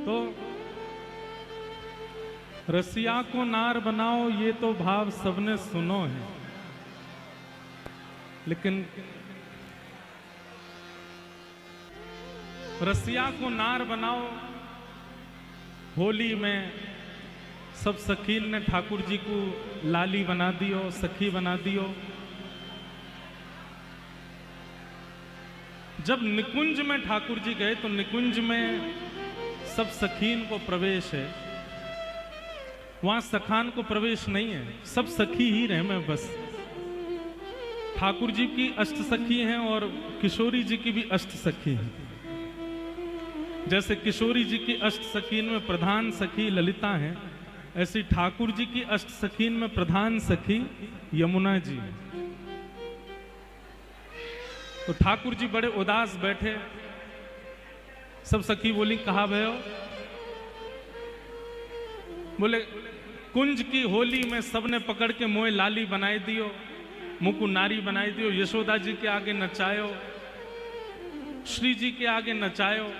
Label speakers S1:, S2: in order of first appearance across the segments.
S1: तो रसिया को नार बनाओ ये तो भाव सबने सुनो है, लेकिन रसिया को नार बनाओ होली में सब सखीन ने ठाकुर जी को लाली बना दियो, सखी बना दियो। जब निकुंज में ठाकुर जी गए तो निकुंज में सब सखीन को प्रवेश है, वहां सखान को प्रवेश नहीं है, सब सखी ही रहे में बस। ठाकुर जी की अष्ट सखी हैं और किशोरी जी की भी अष्ट सखी हैं। जैसे किशोरी जी की अष्ट सखीन में प्रधान सखी ललिता हैं, ऐसी ठाकुर जी की अष्ट सखीन में प्रधान सखी यमुना जी हैं। तो ठाकुर जी बड़े उदास बैठे, सब सखी बोली कहा भयो? बोले कुंज की होली में सबने पकड़ के मोए लाली बनाई दियो, मुकु नारी बनाई दियो, यशोदा जी के आगे नचायो, श्री जी के आगे नचायो,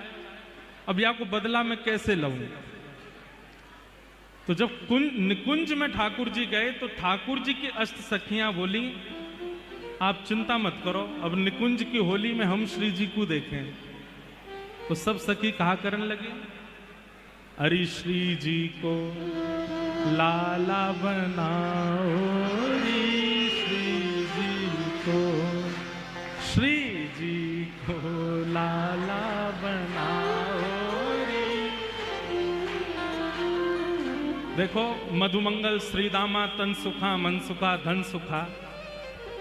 S1: अब या को बदला में कैसे लऊं? तो जब निकुंज में ठाकुर जी गए तो ठाकुर जी की अष्ट सखियां बोली आप चिंता मत करो, अब निकुंज की होली में हम श्री जी को देखें। तो सब सखी कहा करने लगी, अरे श्री जी को लाला बनाओ रे, श्री जी को लाला बनाओ रे। देखो मधुमंगल श्रीदामा तन सुखा मन सुखा धन सुखा,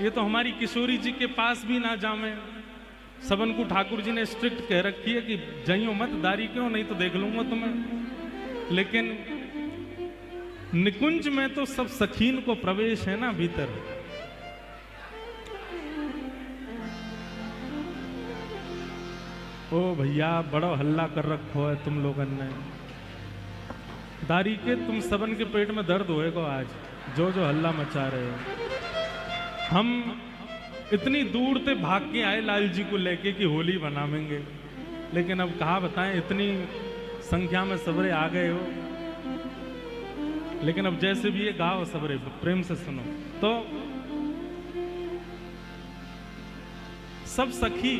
S1: ये तो हमारी किशोरी जी के पास भी ना जावे। सबन को ठाकुर जी ने स्ट्रिक्ट कह रखी है कि जाइयो मत, दारी क्यों, नहीं तो देख लूंगा तुम्हें। लेकिन निकुंज में तो सब सखीन को प्रवेश है ना भीतर। ओ भैया बड़ा हल्ला कर रखो है तुम लोगन ने, दारी के तुम सबन के पेट में दर्द होएगा आज, जो जो हल्ला मचा रहे हो। हम इतनी दूर से भाग के आए लाल जी को लेके कि होली बनावेंगे, लेकिन अब कहा बताएं, इतनी संख्या में सबरे आ गए हो। लेकिन अब जैसे भी ये गाओ सबरे प्रेम से सुनो। तो सब सखी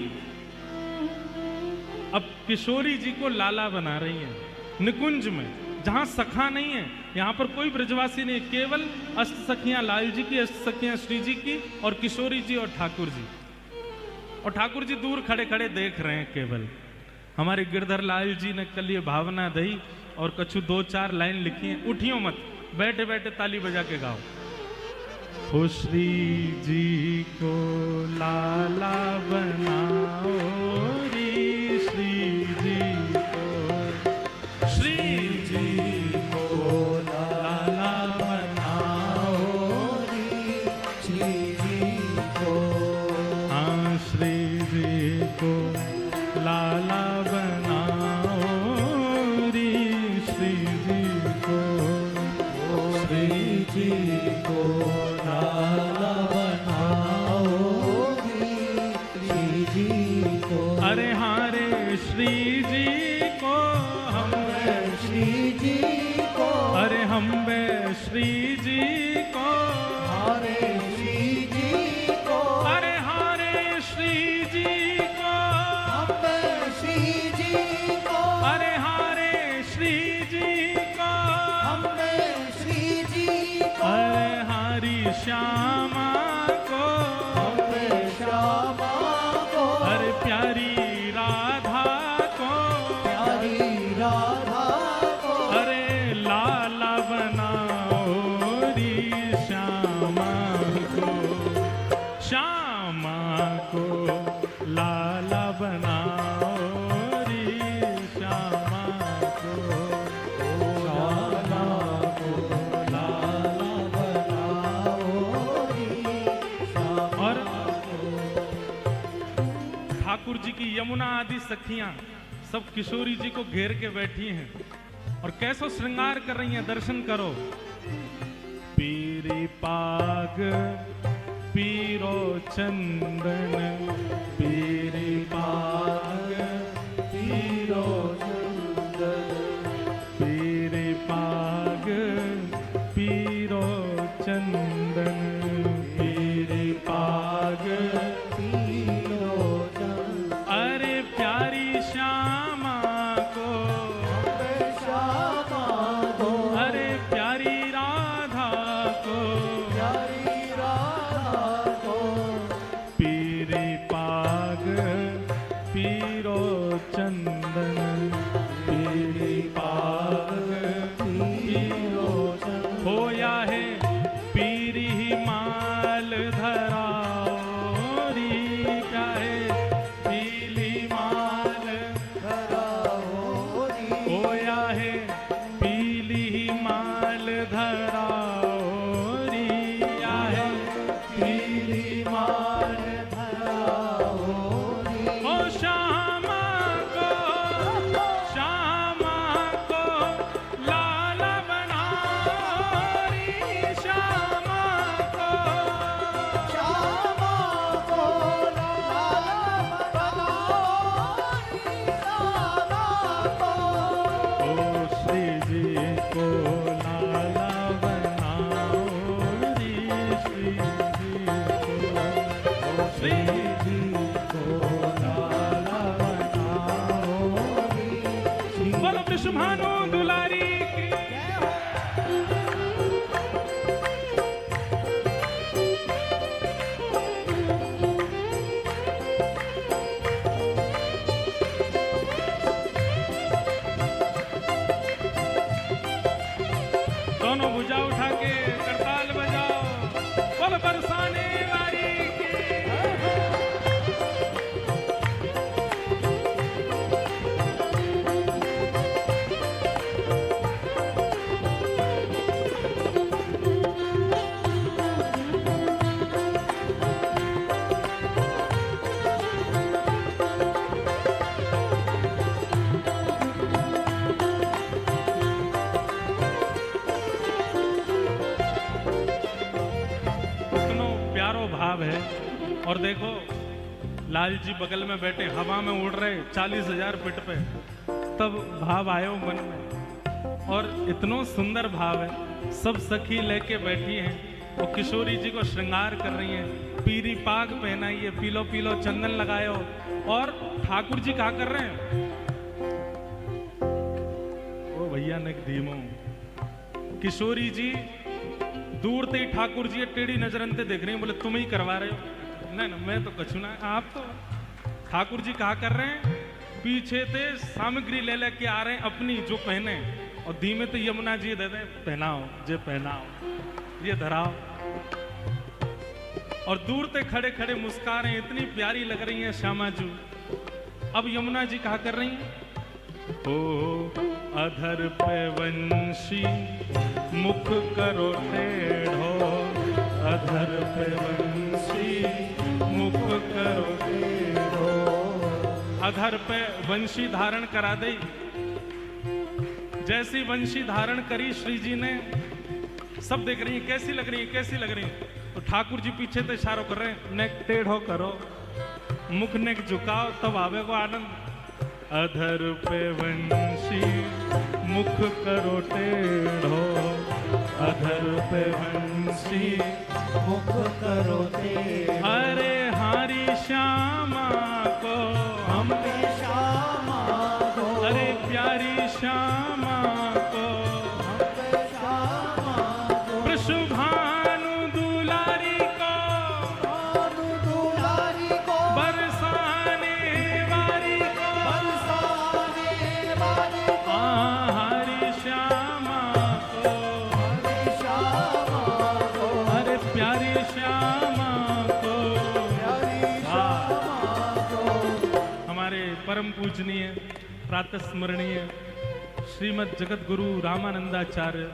S1: अब किशोरी जी को लाला बना रही हैं निकुंज में, जहां सखा नहीं है, यहां पर कोई ब्रजवासी नहीं, केवल अष्ट सखियां लाल जी की, अष्ट सखियां श्री जी की और किशोरी जी और ठाकुर जी। और ठाकुर जी दूर खड़े खड़े देख रहे हैं केवल। हमारे गिरधर लाल जी ने कल ये भावना दई और कछु 2-4 लाइन लिखी हैं, उठियो मत, बैठे बैठे ताली बजा के गाओ। हो श्री जी को लाला बनाओ रे, श्री जी को, श्री जी को लाला बनाओ रे, श्री जी को, हाँ श्री जी को लाला बनाओ रे, श्री जी को, श्री जी को लाला बनाओ रे, श्री जी को। अरे हाँ रे श्री जी को हम श्री जी को, अरे हम बे श्री जी को, हरे श्री जी को, अरे हरे श्री जी को, हम बे श्री जी को, अरे हरे श्री जी को, हम बे श्री जी को, अरे हरी श्यामा को, हम बे श्यामा को, अरे प्यारी राधा को, प्यारी राधा को, अरे लाला बनाओ री श्यामा को, श्यामा को लाला बनाओ री श्यामा को, श्यामा को लाला बनाओ री श्यामा। और ठाकुर जी की यमुना आदि सखियां सब किशोरी जी को घेर के बैठी हैं और कैसो श्रृंगार कर रही हैं, दर्शन करो। पीरी पाग पीरो चंदन, पीरी पाग पीरो चंदन, बोलो वृषभानु दुलारी की। दोनों भुजा उठा के करताल बजाओ, बोलो बरसाने वाली की। भाव है। और देखो लाल जी बगल में बैठे हवा में उड़ रहे 40,000 फीट पे, तब भाव आयो मन में। और इतना सुंदर भाव है, सब सखी लेके बैठी हैं और किशोरी जी को श्रृंगार कर रही हैं, पीरी पाग पहनाइए, पीलो पीलो चंदन लगायो। और ठाकुर जी क्या कर रहे हैं? ओ भैया ने धीमो, किशोरी जी दूर से ही ठाकुर जी टेढ़ी नजरन से देख रहे हैं, बोले तुम ही करवा रहे हो। नहीं ना, मैं तो कछु ना, आप तो। ठाकुर जी कहा कर रहे हैं, पीछे से सामग्री ले लेके आ रहे हैं अपनी जो पहने, और धीमे तो यमुना जी दे दे, पहनाओ जे पहनाओ, ये धराओ। और दूर से खड़े खड़े मुस्कुरा रहे हैं, इतनी प्यारी लग रही है श्यामा जी। अब यमुना जी कहा कर रही हैं, ओ अधर पे वंशी मुख करो टेढ़ो, अधर पे वंशी मुख करो टेढ़ो। अधर पे वंशी धारण करा दे। जैसी वंशी धारण करी श्री जी ने, सब देख रही है कैसी लग रही है, कैसी लग रही है। तो ठाकुर जी पीछे से इशारा कर रहे हैं, नेक टेढ़ो करो, मुख नेक झुकाओ, तब आवे को आनंद। अधर पे वंशी मुख करो टेढ़ो, अधर पे वंशी मुख करो टेढ़ो। अरे हारी श्यामा को हमने श्यामा को, अरे प्यारी श्यामा को हमने श्यामा को। वृषभानु दुलारी को, भानु दुलारी को, बरसाने वाली को, बरसाने वाली को। हरी श्यामा को, हरी श्यामा को, अरे प्यारी श्यामा को, प्यारी श्यामा को। हमारे परम पूजनीय प्रातः स्मरणीय श्रीमद जगत गुरु रामानंदाचार्य,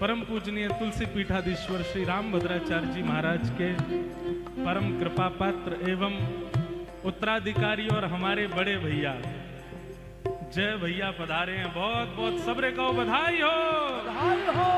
S1: परम पूजनीय तुलसी पीठाधीश्वर श्री रामभद्राचार्य जी महाराज के परम कृपा पात्र एवं उत्तराधिकारी और हमारे बड़े भैया जय भैया पधारे हैं। बहुत बहुत सबरे को बधाई हो, बधाई हो।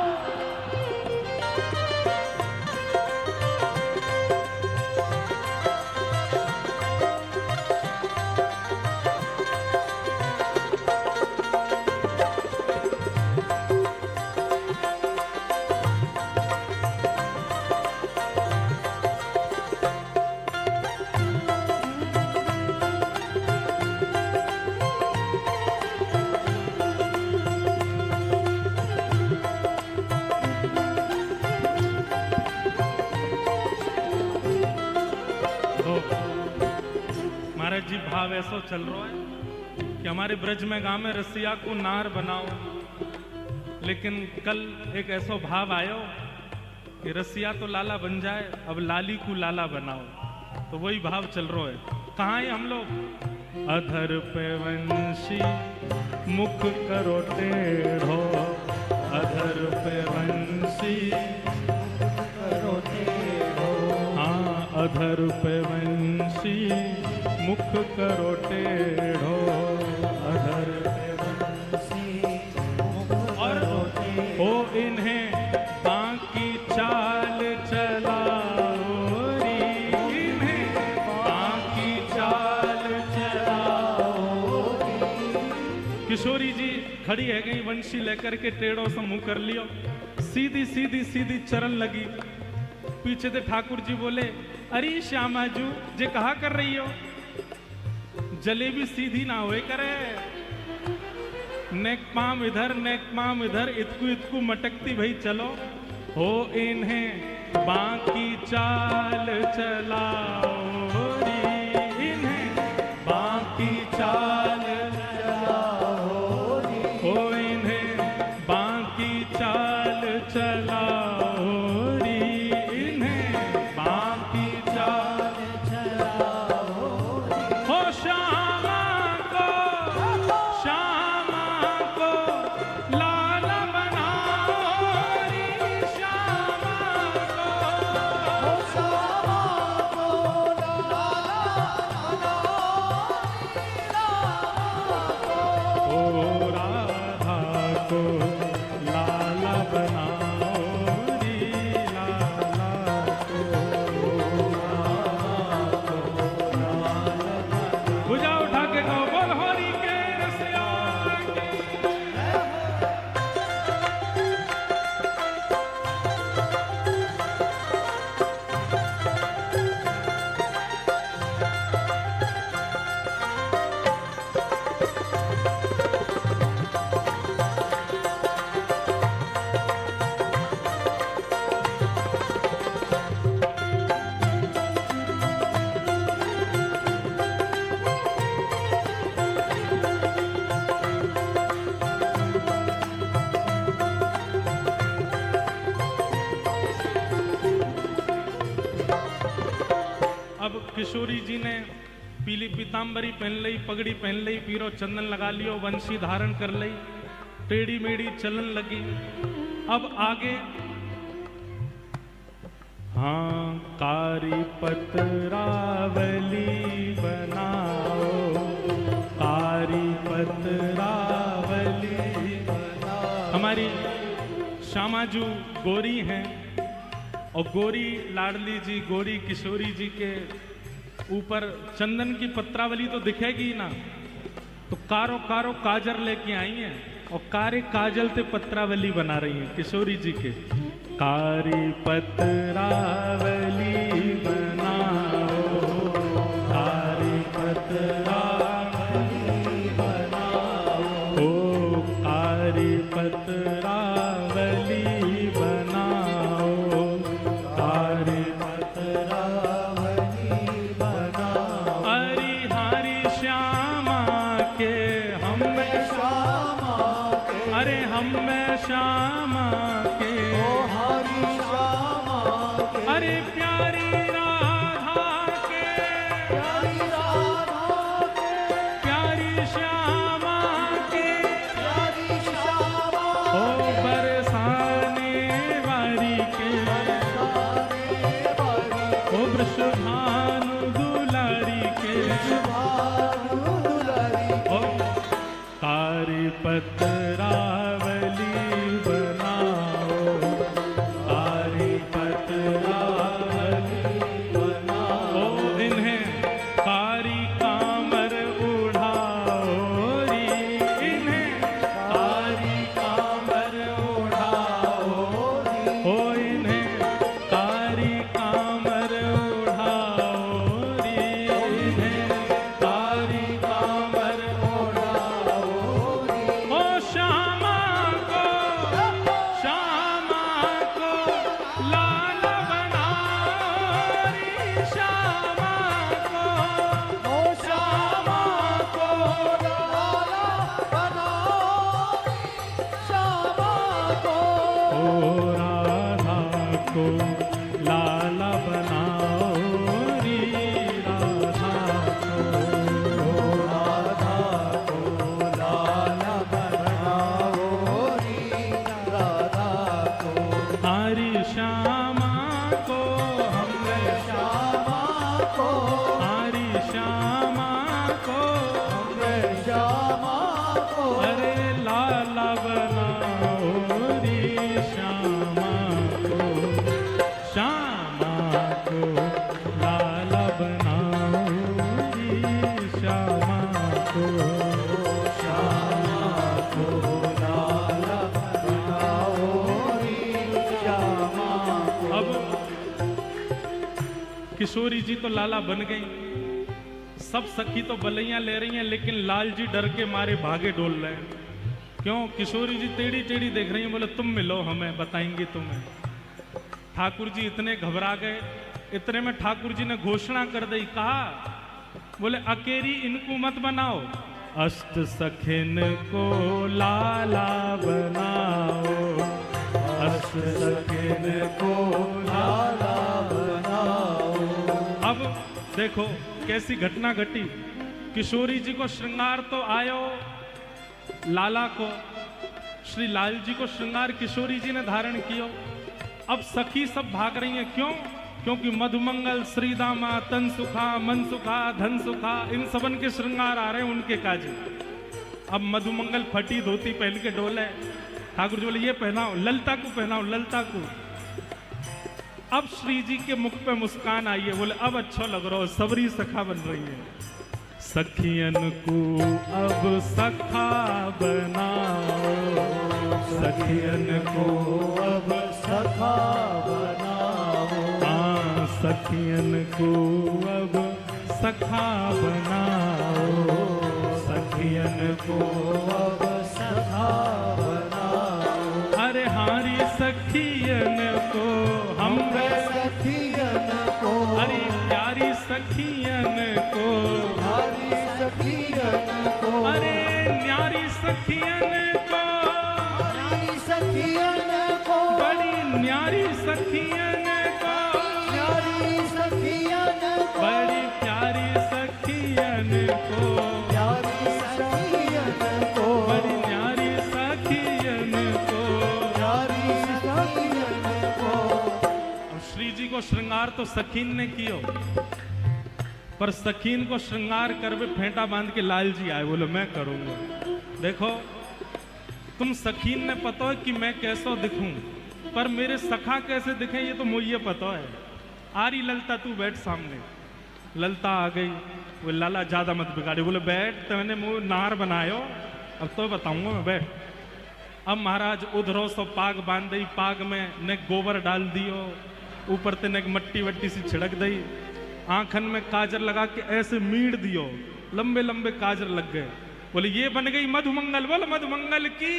S1: महाराज जी भाव ऐसा चल रहा है कि हमारे ब्रज में गांव में रसिया को नार बनाओ, लेकिन कल एक ऐसा भाव आयो कि रसिया तो लाला बन जाए, अब लाली को लाला बनाओ। तो वही भाव चल रहा है। कहाँ है हम लोग? अधर पे वंशी मुख करो टेढ़ो, अधर पे वंशी करो टेढ़ो। हाँ, अधर पे वंशी मुख करो टेढ़ो, अधर पे वंशी मुख करो टेढ़ो। ओ इन्हें बाकी चाल चलाओ रे, इन्हें बाकी चाल चलाओ रे। किशोरी जी खड़ी है गई, वंशी लेकर के टेढ़ो से मुंह कर लियो, सीधी सीधी सीधी चरण लगी। पीछे से ठाकुर जी बोले, अरे श्यामा जू जे कहा कर रही हो, जलेबी सीधी ना हुए करे। नेक पाम इधर इतकू इतकू मटकती भाई चलो हो इन्हें बाकी चाल चलाओ री, इन्हें बाकी चाल चलाओ री, हो इन्हें बाकी चाल चलाओ री, इन्हें बाकी चाल चलाओ री, हो श्यामा को लाला बनाओ री, श्यामा को, हो श्यामा को लाला बनाओ, ओ राधा को लाला बनाओ री, लाला को, भुजा उठा के गाओ बोल हरि के रसिया की। अब किशोरी जी ने पीली पीताम्बरी पहन ली, पगड़ी पहन ली, पीरो चंदन लगा लियो, वंशी धारण कर ली, टेढ़ी मेढ़ी चलन लगी। अब आगे हाँ कारी पतरावली बनाओ, कारी पतरावली बनाओ। हमारी श्यामाजू गोरी हैं और गोरी लाडली जी, गोरी किशोरी जी के ऊपर चंदन की पत्रावली तो दिखेगी ही ना, तो कारो कारो काजर लेके आई हैं और कारे काजल ते पत्रावली बना रही हैं किशोरी जी के। कारी पत्रावली बनाओ, कारी पत्रावली बनाओ, ओ कारी पत्रावली बनाओ, कारी पत्रावली बनाओ। हरि हरि श्यामा के हम श्यामा के, अरे हम श्यामा के, ओ हरि श्यामा के, अरे प्यारी राधा के, प्यारी राधा के, प्यारी श्यामा के, प्यारी श्यामा, ओ बरसाने वाली के, बरसाने वाली, ओ वृषभानु दुलारी के, वृषभानु दुलारी, ओ कारी पत्रावली बनाओ, कारी पत्रावली बनाओ, इन्हें कारी कामर उड़ाओ री, इन्हें कारी कामर उड़ाओ री, ओ इन्हें कारी कामर उड़ाओ री, इन्हें कारी कामर उड़ाओ री, ओ श्यामा को लाला बनाओ री, श्यामा को, ओ श्यामा को लाला बनाओ री, श्यामा को, ओ राधा को लाला बनाओ री, राधा को, ओ राधा को लाला बनाओ री, राधा को। हरि श्यामा को हमने श्यामा को, हरि श्यामा को हमने श्यामा को, अरे लाला बनाओ री, श्यामा को, श्यामा को लाला बनाओ री, श्यामा को, श्यामा को लाला बनाओ री, श्यामा को। अब किशोरी जी तो लाला बन गई, सब सखी तो बलैया ले रही हैं, लेकिन लाल जी डर के मारे भागे डोल रहे हैं। क्यों? किशोरी जी टेढ़ी टेढ़ी देख रही हैं, बोले तुम मिलो हमें, बताएंगे तुम्हें। ठाकुर जी इतने घबरा गए, इतने में ठाकुर जी ने घोषणा कर दी, कहा बोले अकेरी इनको मत बनाओ, अष्ट सखिन को लाला बनाओ, अष्ट सखिन को लाला बनाओ। अब देखो कैसी घटना घटी। किशोरी जी को श्रृंगार तो आयो, लाला को, श्री लाल जी को श्रृंगार किशोरी जी ने धारण कियो। अब सखी सब भाग रही हैं, क्यों? क्योंकि मधुमंगल, श्रीदामा, तन सुखा, मन सुखा, धन सुखा, इन सबन के श्रृंगार आ रहे हैं उनके काजे। अब मधुमंगल फटी धोती पहन के डोले, ठाकुर जी बोले ये पहनाओ, ललता को पहनाओ, ललता को। अब श्री जी के मुख पे मुस्कान आई है, बोले अब अच्छा लग रहा हो, सबरी सखा बन रही है। सखियन को अब सखा बनाओ, सखियन को अब सखा बनाओ, हाँ सखियन को अब सखा बनाओ, सखियन को अब सखा बनाओ। अरे हारी सखियन को हम सखियन को, अरे प्यारी सखियन को, अरे न्यारी सखियन को, न्यारी सखियन को, बड़ी न्यारी सखियन को, न्यारी सखियन को, बड़ी प्यारी सखियन को, प्यारी सखियन को, बड़ी न्यारी सखियन को, प्यारी सखियन को। अब श्री जी को श्रृंगार तो सखीन ने कियो, पर सखीन को श्रृंगार करवे फेंटा बांध के लाल जी आए, बोले मैं करूंगा। देखो तुम सखीन ने पता है कि मैं कैसा दिखूं, पर मेरे सखा कैसे दिखे ये तो मुझे पता है। आ रही ललता, तू बैठ सामने। ललता आ गई, वो लाला ज्यादा मत बिगाड़े, बोले बैठ, तूने मुंह नार बनायो, अब तो बताऊंगा मैं, बैठ। अब महाराज उधरो सो पाग बांध दी, पाग में ने गोबर डाल दियो, ऊपर ते ने मट्टी वट्टी सी छिड़क दी, आंखन में काजर लगा के ऐसे मीड़ दियो, लंबे लंबे काजर लग गए। बोले ये बन गई मधुमंगल, बोल मधुमंगल की।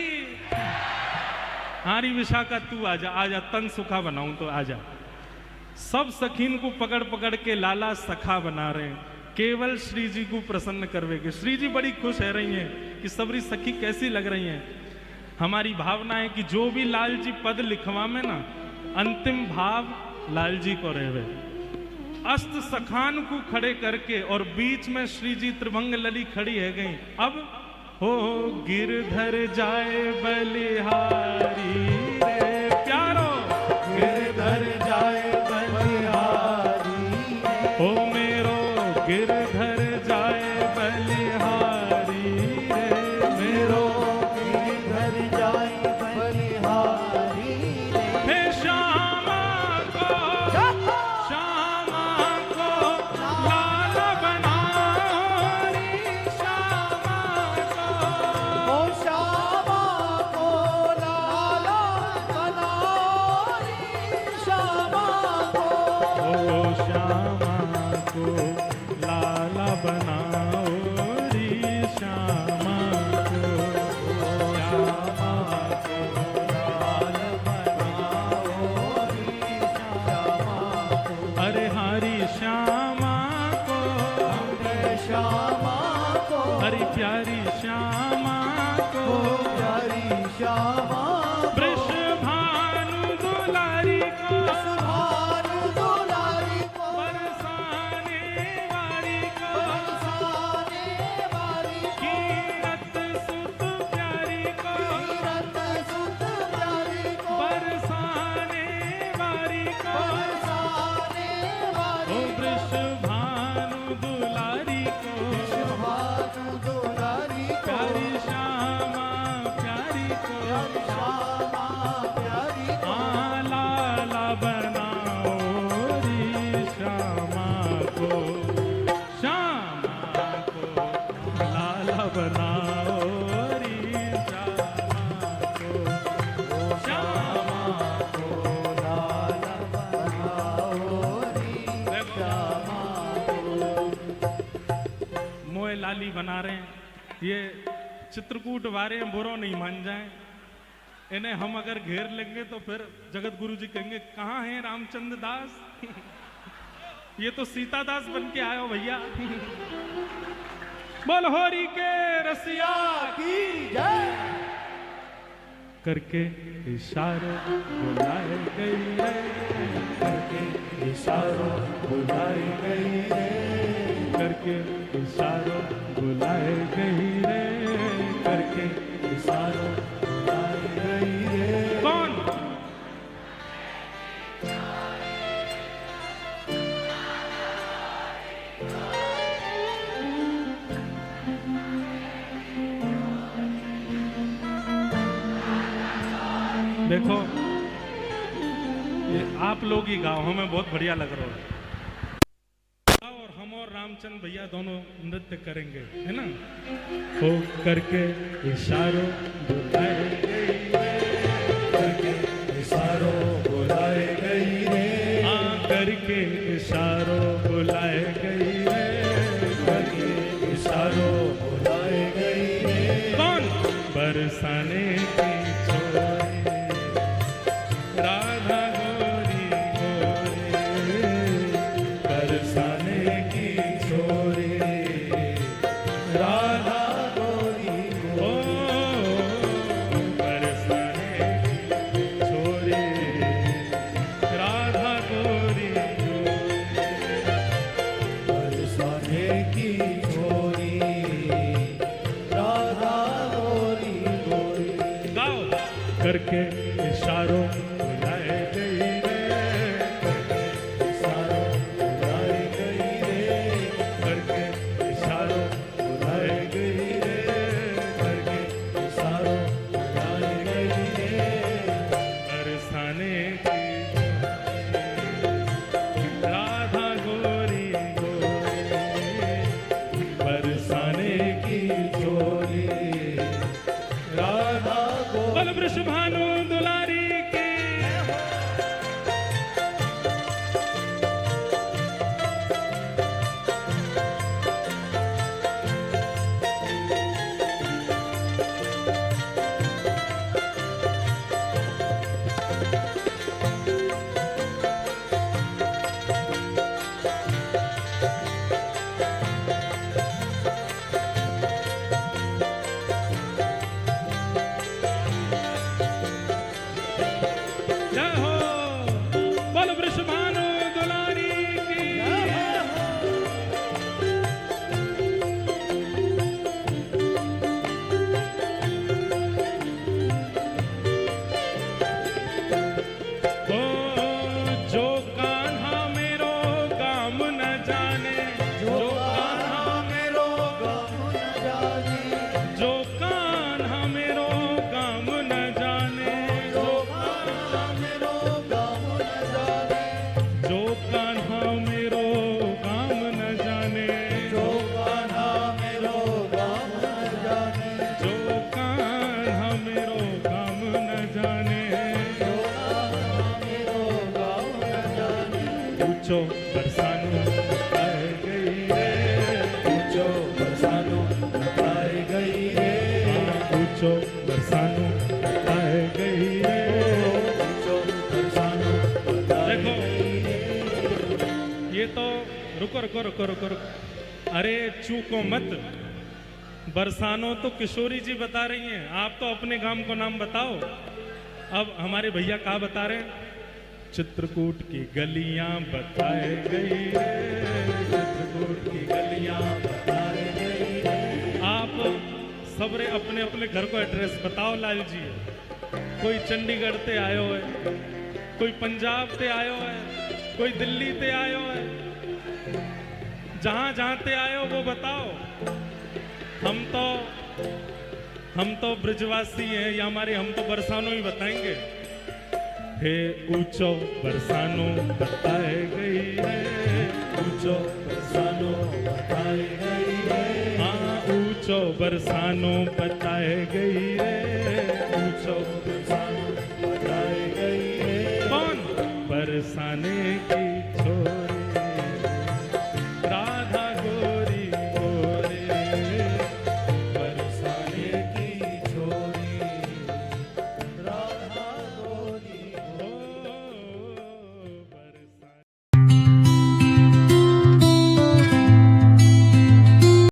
S1: हारी विशाखा तू आजा, आजा तन सुखा बनाऊं तो आजा। सब सखीन को पकड़ पकड़ के लाला सखा बना रहे हैं, केवल श्री जी को प्रसन्न करवेगे। श्री जी बड़ी खुश है रही हैं कि सबरी सखी कैसी लग रही हैं। हमारी भावना है कि जो भी लाल जी पद लिखवा में ना, अंतिम भाव लाल जी को रहवे। अस्त सखान को खड़े करके और बीच में श्री जी त्रिभंग लली खड़ी है गई। अब हो गिरधर जाए बलिहारी रे प्यारो, गिरधर जाए बलिहारी, ओ मेरो गिरधर जाए बलिहारी रे, मेरो गिरधर जाए बलिहारी रे। हे श्यामा को, हरी प्यारी श्यामा को, प्यारी श्यामा, वृषभानु दुलारी को, वृषभानु दुलारी को, बरसाने वाली को, बरसाने वाली को, कीरत सुत प्यारी को, कीरत सुत प्यारी को, बरसाने वाली को, बरसाने वाली को, वृषभानु दुलारी को, वृषभानु दुलारी को, प्यारी श्यामा प्यारी को, श्यामा प्यारी को, लाला बनाओ री श्यामा को, श्यामा को लाला बनाओ री श्यामा को, श्यामा को लाला बनाओ री श्यामा को। मोए लाली बना रहे हैं, ये चित्रकूट वारे बुरो नहीं मान जाए, इन्हें हम अगर घेर लेंगे तो फिर जगत गुरु जी कहेंगे कहाँ है रामचंद्र दास। ये तो सीता दास बन के आयो भैया। बोल होरी के रसिया
S2: की जय।
S1: करके इशारों बुलाए गई है,
S2: करके इशारों बुलाए गई है,
S1: करके इशारों बुलाए गई है,
S2: करके इशारों बुलाए गई है।
S1: कौन? देखो ये आप लोग ही गाओ, हमें बहुत बढ़िया लग रहा है। और हम और रामचंद्र भैया दोनों नृत्य करेंगे, है ना। हो करके इशारों बुलाए गई है,
S2: करके इशारों बुलाए गई है,
S1: हाँ करके इशारों बुलाए गई है,
S2: करके इशारों बुलाए गई है।
S1: कौन? बरसाने की छोरी राधा गोरी गोरी,
S2: बरसाने की छोरी राधा गोरी
S1: ओ बरसाने की छोरी राधा गोरी गोरी,
S2: बरसाने की छोरी राधा गोरी गोरी।
S1: गाओ। करके इशारों बुलाए गई है,
S2: इशारों बुलाए गई है,
S1: करके इशारों
S2: बुलाए गई है, करके इशारों बुलाए गई है।
S1: बरसाने की राधा गोरी गोरी, बरसाने
S2: की छोरी राधा गोरी।
S1: बल वृषभानु दुलारी की। जय हो बल वृषभानु दुलारी की। ओ जो कान्हा मेरो गाम न जाने,
S2: जो कान्हा मेरो गाम न जाने,
S1: जो कान्हा मेरो गाम न जाने,
S2: जो कान्हा मेरो गाम न जाने,
S1: जो कान्हा मेरो गाम न जाने,
S2: जो कान्हा मेरो गाम न जाने,
S1: जो कान्हा मेरो गाम न जाने,
S2: जो कान्हा मेरो गाम न जाने।
S1: पूछो बरसानो बताए गई है,
S2: पूछो बरसानो बताए गई है,
S1: हाँ, पूछो बरसानो बताए गई है।
S2: पूछो बरसानो बताए
S1: देखो
S2: गई है।
S1: ये तो रुको रुको रुको रुको रुको, अरे चूको मत। बरसानो तो किशोरी जी बता रही हैं, आप तो अपने गांव को नाम बताओ। अब हमारे भैया क्या बता रहे हैं? चित्रकूट की गलियां बताए गई है, चित्रकूट की गलियां
S2: बताए गई है।
S1: आप सबरे अपने अपने घर को एड्रेस बताओ लाल जी। कोई चंडीगढ़ ते आयो है, कोई पंजाब ते आयो है, कोई दिल्ली ते आयो है, जहां जहां ते आयो वो बताओ। हम तो ब्रजवासी हैं, या हमारे हम तो बरसानो ही बताएंगे। हे ऊंचो बरसानो बताए गई है,
S2: पूछो बरसानो बताए गई है,
S1: हाँ ऊंचो बरसानो बताए गई है।
S2: पूछो बरसानो बताए गई है।
S1: कौन? बरसाने की छोरी